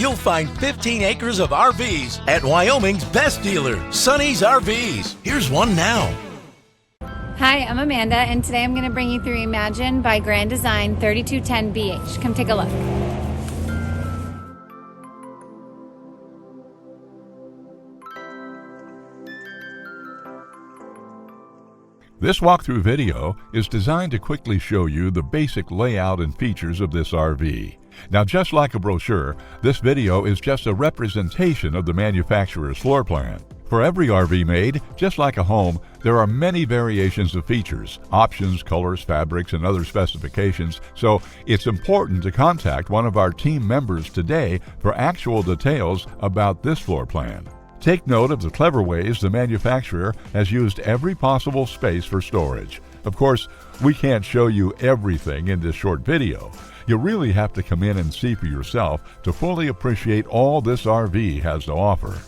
you'll find 15 acres of RVs at Wyoming's best dealer, Sonny's RVs. Here's one now. Hi, I'm Amanda, and today I'm going to bring you through Imagine by Grand Design 3210BH. Come take a look. This walkthrough video is designed to quickly show you the basic layout and features of this RV. Now, just like a brochure, this video is just a representation of the manufacturer's floor plan. For every RV made, just like a home, there are many variations of features, options, colors, fabrics, and other specifications, so it's important to contact one of our team members today for actual details about this floor plan. Take note of the clever ways the manufacturer has used every possible space for storage. Of course, we can't show you everything in this short video. You really have to come in and see for yourself to fully appreciate all this RV has to offer.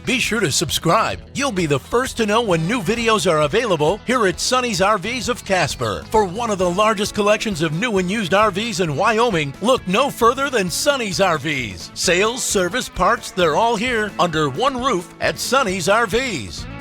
Be sure to subscribe. You'll be the first to know when new videos are available here at Sonny's RVs of Casper. For one of the largest collections of new and used RVs in Wyoming, look no further than Sonny's RVs. Sales, service, parts, they're all here under one roof at Sonny's RVs.